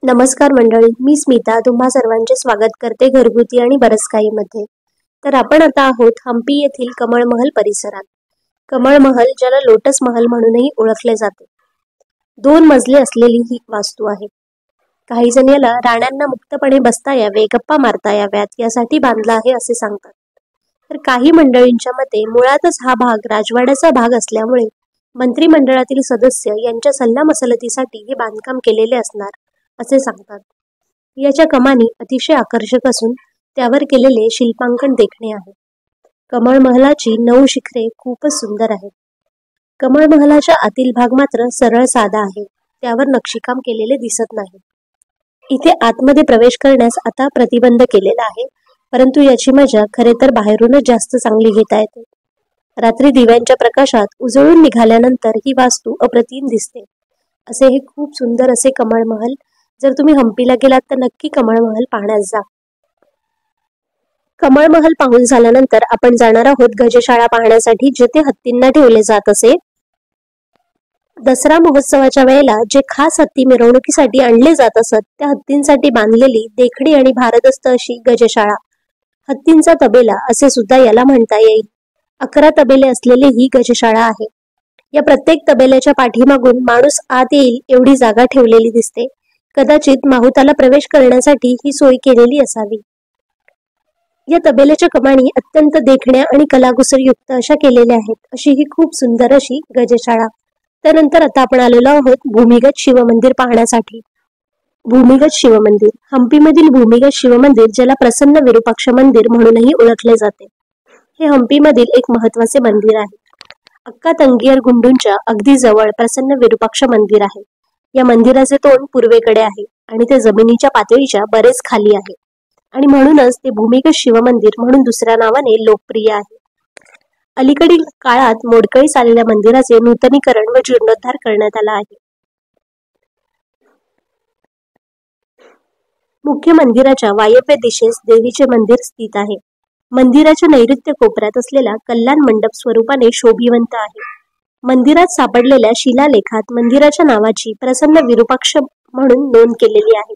नमस्कार मंडळी, मी स्मिता तुम्हा सर्वांचे स्वागत करते घरगुती आणि बरंच काही मध्ये। तर आपण आता आहोत हम्पी येथील कमळ महल परिसरात। कमळ महल, ज्याला लोटस महल म्हणूनही ओळखले जाते, 2 मजले असलेली ही वास्तू आहे। काही जण याला राण्यांना मुक्तपणे बसता यावे, गप्पा मारता याव्यात यासाठी बांधला आहे असे सांगतात। तर काही मंडळींच्या मते मुळातच हा भाग राजवाड्याचा भाग असल्यामुळे मंत्रिमंडळातील सदस्य यांच्या सल्लामसलतीसाठी हे बांधकाम केलेले असणार असे सांगतात। याच्या कमानी अतिशय आकर्षक असून त्यावर केलेले शिल्पांकन देखणे आहे। कमळ महलाची 9 शिखरे खूपच सुंदर आहेत। कमळ महलाच्या आतील भाग मात्र सरळ साधा आहे, त्यावर नक्षीकाम केलेले दिसत नाही। इथे आतमध्ये प्रवेश करण्यास आता प्रतिबंध केलेला आहे, परंतु याची मजा खरे तर बाहेरूनच जास्त चांगली घेता येते। रात्री दिव्यांच्या प्रकाशात उजळून निघाल्यानंतर ही वास्तू अप्रतिम दिसते। असे हे खूप सुंदर असे कमळ महल, जर तुम्ही हम्पीला गेलात तर नक्की कमळ महल पाहण्यास जा। कमळ महल पाहून झाल्यानंतर आपण जाणार आहोत गजशाळा पाहण्यासाठी, जिथे हत्तींना ठेवले जात असे। दसरा महोत्सवाच्या वेळेला जे खास हत्ती मिरवणुकीसाठी आणले जात असत, त्या हत्तींसाठी बांधलेली देखणी आणि भारदस्त अशी गजशाळा, हत्तींचा तबेला असे सुद्धा याला म्हणता येईल। 11 तबेले असलेली ही गजशाळा आहे। या प्रत्येक तबेल्याच्या पाठीमागून माणूस आत येईल एवढी जागा ठेवलेली दिसते। कदाचित माहुताला प्रवेश करण्यासाठी ही सोय केलेली असावी। या तबेल्याच्या कमानी अत्यंत देखण्या आणि कलाकुसरयुक्त अशा केलेल्या आहेत। अशी ही खूप सुंदर अशी गजशाळा। त्यानंतर आता आपण आलेलो आहोत भूमिगत शिवमंदिर पाहण्यासाठी। भूमिगत शिवमंदिर, हम्पीमधील भूमिगत शिवमंदिर, ज्याला प्रसन्न विरूपाक्ष मंदिर म्हणूनही ओळखले जाते, हे हम्पीमधील एक महत्त्वाचे मंदिर आहे। अक्का तंगियर गुंडूंच्या अगदी जवळ प्रसन्न विरूपाक्ष मंदिर आहे। या मंदिराचे तोंड पूर्वेकडे आहे आणि ते जमिनीच्या पातळीच्या बरेच खाली आहे, आणि म्हणूनच ते भूमिगत शिवमंदिर म्हणून दुसऱ्या नावाने लोकप्रिय आहे। अलीकडील काळात मोडकळीस आलेल्या मंदिराचे नूतनीकरण व जीर्णोद्धार करण्यात आला आहे। मुख्य मंदिराच्या वायव्य दिशेस देवीचे मंदिर स्थित आहे। मंदिराच्या नैऋत्य कोपऱ्यात असलेला कल्याण मंडप स्वरूपाने शोभिवंत आहे। मंदिरात सापडलेल्या शिलालेखात मंदिराच्या नावाची प्रसन्न विरूपाक्ष म्हणून नोंद केलेली आहे।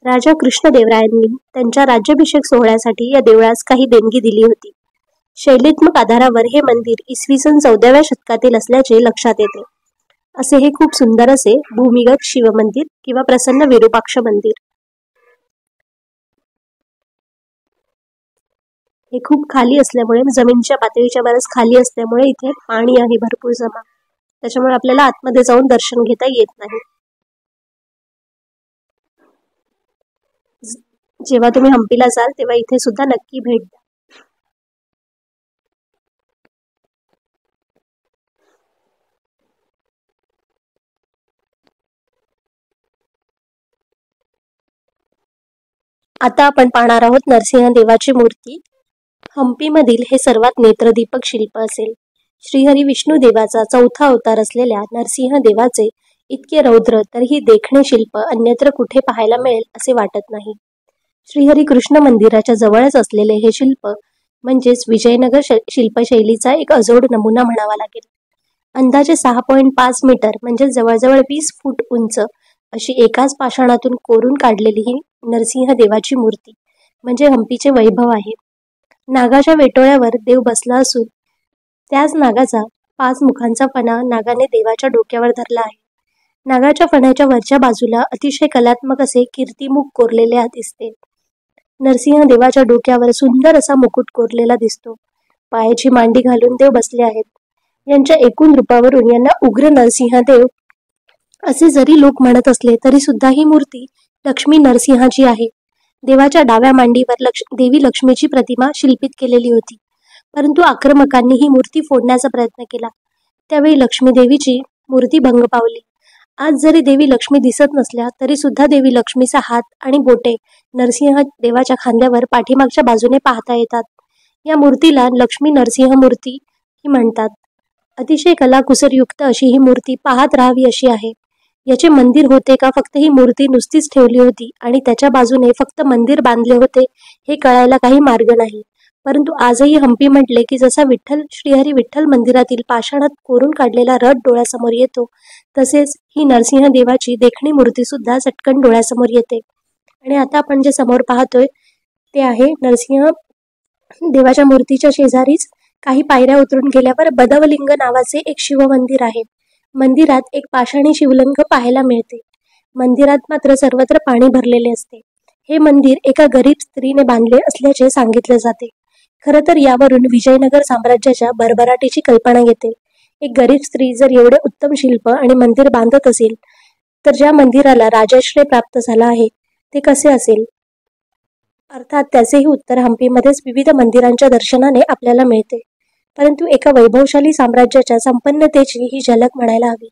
राजा कृष्णदेवरायांनी त्यांच्या राज्याभिषेक सोहळ्यासाठी या देवळास काही देणगी दिली होती। शैलीत्मक आधारावर हे मंदिर इसवी सन 14व्या शतकातील असल्याचे लक्षात येते। असे हे खूप सुंदर असे भूमिगत शिवमंदिर किंवा प्रसन्न विरूपाक्ष मंदिर। हे खूप खाली असल्यामुळे, जमिनीच्या पातळीच्या बरेच खाली असल्यामुळे इथे पाणी आहे भरपूर जमा, त्याच्यामुळे आपल्याला आतमध्ये जाऊन दर्शन घेता येत नाही। जेव्हा तुम्ही हम्पीला जाल तेव्हा इथे सुद्धा नक्की भेट द्या। आता आपण पाहणार आहोत नरसिंह देवाची मूर्ती। हम्पीमधील हे सर्वात नेत्रदीपक शिल्प असेल। श्रीहरी विष्णू देवाचा 4था अवतार असलेल्या नरसिंह देवाचे इतके रौद्र तरीही देखणे शिल्प अन्यत्र कुठे पाहायला मिळेल असे वाटत नाही। श्रीहरी कृष्ण मंदिराच्या जवळच असलेले हे शिल्प म्हणजेच विजयनगर शिल्पशैलीचा एक अजोड नमुना म्हणावा लागेल। अंदाजे 6.5 मीटर म्हणजे जवळजवळ 20 फूट उंच अशी एकाच पाषाणातून कोरून काढलेली ही नरसिंह देवाची मूर्ती म्हणजे हम्पीचे वैभव आहे। नागाच्या वेटोळ्यावर देव बसला असून त्याच नागाचा 5 मुखांचा फणा नागाने देवाच्या डोक्यावर धरला आहे। नागाच्या फण्याच्या वरच्या बाजूला अतिशय कलात्मक असे कीर्तिमुख कोरलेले दिसते। नरसिंह देवाच्या डोक्यावर सुंदर असा मुकुट कोरलेला दिसतो। पायाची मांडी घालून देव बसले आहेत। यांच्या एकूण रूपावरून यांना उग्र नरसिंह देव असे जरी लोक म्हणत असले तरी सुद्धा ही मूर्ती लक्ष्मी नरसिंहाची आहे। देवाच्या डाव्या मांडीवर देवी लक्ष्मीची प्रतिमा शिल्पित केलेली होती, परंतु आक्रमकांनी ही मूर्ती फोडण्याचा प्रयत्न केला, त्यावेळी लक्ष्मी देवीची मूर्ती भंग पावली। आज जरी देवी लक्ष्मी दिसत नसल्या तरी सुद्धा देवी लक्ष्मीचा हात आणि बोटे नरसिंह देवाच्या खांद्यावर पाठीमागच्या बाजूने पाहता येतात। या मूर्तीला लक्ष्मी नरसिंह मूर्ती ही म्हणतात। अतिशय कलाकुसरयुक्त अशी ही मूर्ती पाहत राहावी अशी आहे। याचे मंदिर होते का फक्त ही मूर्ती नुसतीच ठेवली होती आणि त्याच्या बाजूने फक्त मंदिर बांधले होते हे कळायला काही मार्ग नाही, परंतु आजही हम्पी म्हटले की जसा श्रीहरी विठ्ठल मंदिरातील पाषाणात कोरून काढलेला रथ डोळ्यासमोर येतो, तसेच ही नरसिंह देवाची देखणी मूर्ती सुद्धा चटकन डोळ्यासमोर येते. आणि आता आपण जे समोर पाहतोय ते आहे नरसिंह देवाच्या मूर्तीच्या शेजारीच काही पायऱ्या उतरून गेल्यावर बदवलिंग नावाचे एक शिवमंदिर आहे. मंदिरात एक पाषाणी शिवलिंग पाहायला मिळते. मंदिरात मात्र सर्वत्र पाणी भरलेले असते. हे मंदिर एका गरीब स्त्रीने बांधले असल्याचे सांगितले जाते. खरं तर यावरून विजयनगर साम्राज्याच्या भरभराटीची कल्पना येते. एक गरीब स्त्री जर एवढे उत्तम शिल्प आणि मंदिर बांधत असेल, तर ज्या मंदिराला राजाश्रय प्राप्त झाला आहे ते कसे असेल? अर्थात त्याचेही उत्तर हम्पीमध्येच विविध मंदिरांच्या दर्शनाने आपल्याला मिळते. परंतु एका वैभवशाली साम्राज्याच्या संपन्नतेची ही झलक म्हणायला हवी.